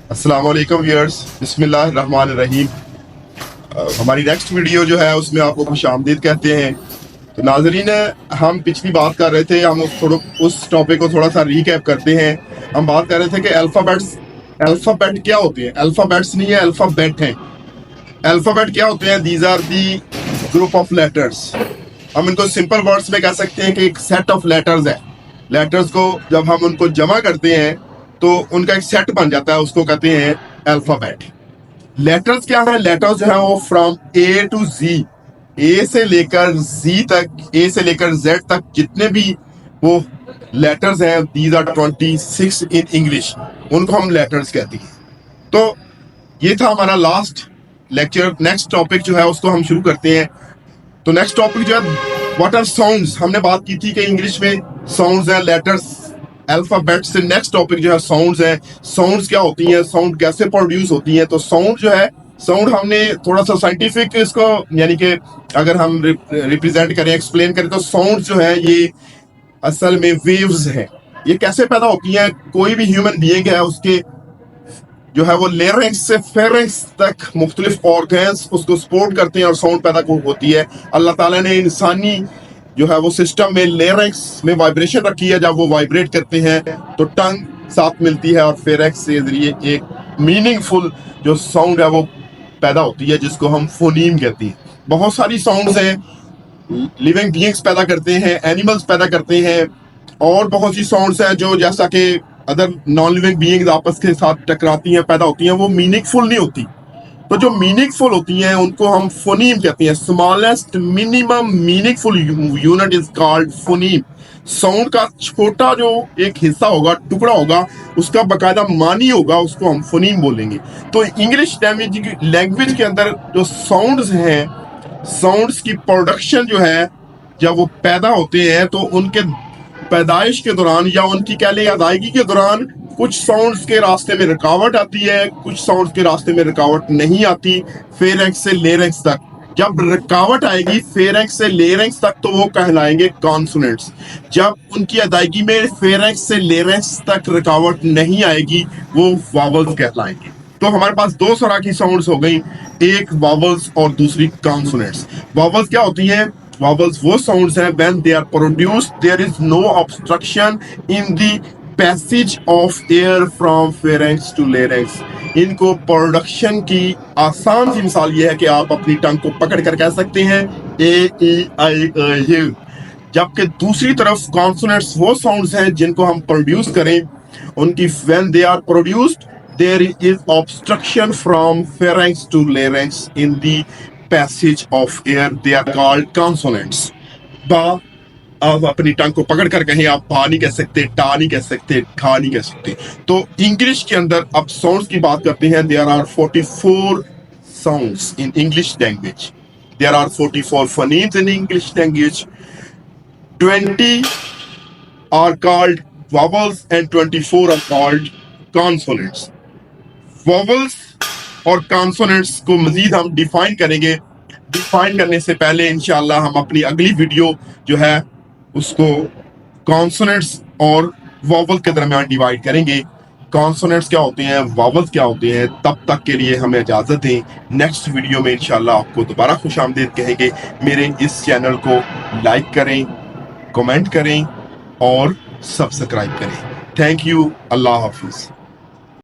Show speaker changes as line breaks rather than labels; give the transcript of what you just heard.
अस्सलाम वालेकुम व्यूअर्स, बिस्मिल्लाह रहमान रहीम। हमारी नेक्स्ट वीडियो जो है उसमें आपको खुशामदीद कहते हैं। तो नाजरीन, हम पिछली बात कर रहे थे, हम उस टॉपिक को थोड़ा सा रीकैप करते हैं। हम बात कर रहे थे कि अल्फ़ाबेट क्या होते हैं। अल्फ़ाबेट्स नहीं है, अल्फ़ाबेट हैं। अल्फ़ाबेट क्या होते हैं? These are the group of letters. हम इनको सिंपल वर्ड्स में कह सकते हैं कि एक सेट ऑफ लेटर्स है। लेटर्स को जब हम उनको जमा करते हैं तो उनका एक सेट बन जाता है, उसको कहते हैं अल्फ़ाबेट। लेटर्स क्या है? लेटर्स जो है वो फ्रॉम ए टू जी, ए से लेकर जी तक, ए से लेकर जेड तक जितने भी वो लेटर्स हैं, दीज आर 26 इन इंग्लिश, उनको हम लेटर्स कहते हैं। तो ये था हमारा लास्ट लेक्चर। नेक्स्ट टॉपिक जो है उसको हम शुरू करते हैं। तो नेक्स्ट टॉपिक जो है व्हाट आर साउंड्स। हमने बात की थी कि इंग्लिश में साउंड्स हैं, लेटर्स, अल्फाबेट से नेक्स्ट टॉपिक जो है साउंड्स है। साउंड्स क्या होती हैं, साउंड कैसे प्रोड्यूस होती हैं। तो साउंड जो है, साउंड हमने थोड़ा सा साइंटिफिक इसको, यानी कि अगर हम रिप्रेजेंट करें, एक्सप्लेन करें, तो साउंड जो है ये असल में वेव्स हैं। ये कैसे पैदा होती हैं? कोई भी ह्यूमन बीइंग है, उसके जो है वो लेरिंक्स से फेरिंक्स तक मुख्तलिफ ऑर्गन्स उसको सपोर्ट करते हैं और साउंड पैदा होती है। अल्लाह ताला ने इंसानी जो है वो सिस्टम में लेरिंक्स में वाइब्रेशन रखी है। जब वो वाइब्रेट करते हैं तो टंग साथ मिलती है और फेरिंक्स के जरिए एक मीनिंगफुल जो साउंड है वो पैदा होती है, जिसको हम फोनीम कहते हैं। बहुत सारी साउंड्स हैं, लिविंग बीइंग्स पैदा करते हैं, एनिमल्स पैदा करते हैं, और बहुत सी साउंड्स हैं जो जैसा कि अदर नॉन लिविंग बीइंग्स आपस के साथ टकराती हैं, पैदा होती हैं, वो मीनिंगफुल नहीं होती। तो जो मीनिंगफुल होती हैं उनको हम फोनीम कहते हैं। Smallest minimum meaningful unit is called phoneme. Sound का छोटा जो एक हिस्सा होगा, टुकड़ा होगा, उसका बकायदा मानी होगा, उसको हम फोनीम बोलेंगे। तो इंग्लिश लैंग्वेज के अंदर जो साउंड्स हैं, साउंड्स की प्रोडक्शन जो है, जब वो पैदा होते हैं तो उनके पैदाइश के दौरान या उनकी कह लें अदायगी के दौरान कुछ साउंड्स के रास्ते में रुकावट आती है, कुछ साउंड्स के रास्ते में रुकावट नहीं आती। फेरिंक्स से लेरिंक्स तक जब रुकावट आएगी फेरिंक्स से लेरिंक्स तक, तो वो कहलाएंगे कॉन्सोनेंट्स। जब उनकी अदायगी में फेरिंक्स से लेरिंक्स तक रुकावट नहीं आएगी, वो वावल्स कहलाएंगे। तो हमारे पास दो तरह की साउंड्स हो गई, एक वावल्स और दूसरी कॉन्सोनेंट्स। वावल्स क्या होती हैं? Vowels वो sounds हैं when they are produced there is no obstruction in the passage of air from pharynx to larynx। इनको प्रोडक्शन की आसान सी मिसाल ये है कि आप अपनी टंग को पकड़ कर कह सकते हैं ए ई आई यू। जबकि दूसरी तरफ कॉन्सोनेंट्स वो साउंड्स हैं जिनको हम प्रोड्यूस करें, उनकी when they are produced there is obstruction from pharynx to larynx in the passage of air, they are called consonants। बा, आप अपनी टंग को पकड़ कर कहें, आप बा नहीं कह सकते, टा नहीं कह सकते, ठा नहीं कह सकते। तो इंग्लिश के अंदर अब साउंड्स की बात करते हैं। There are 44 sounds in English language. There are 44 phonemes in English language. 20 are called vowels and 24 are called consonants। vowels और कॉन्सोनेंट्स को मजीद हम डिफाइन करेंगे। डिफाइन करने से पहले इंशाल्लाह हम अपनी अगली वीडियो जो है उसको कॉन्सोनेंट्स और वॉवल के दरमियान डिवाइड करेंगे। कॉन्सोनेंट्स क्या होते हैं, वॉवल्स क्या होते हैं। तब तक के लिए हमें इजाज़त दें। नेक्स्ट वीडियो में इंशाल्लाह आपको दोबारा खुशामदीद कहेंगे। मेरे इस चैनल को लाइक करें, कमेंट करें और सब्सक्राइब करें। Thank you. अल्लाह हाफिज़।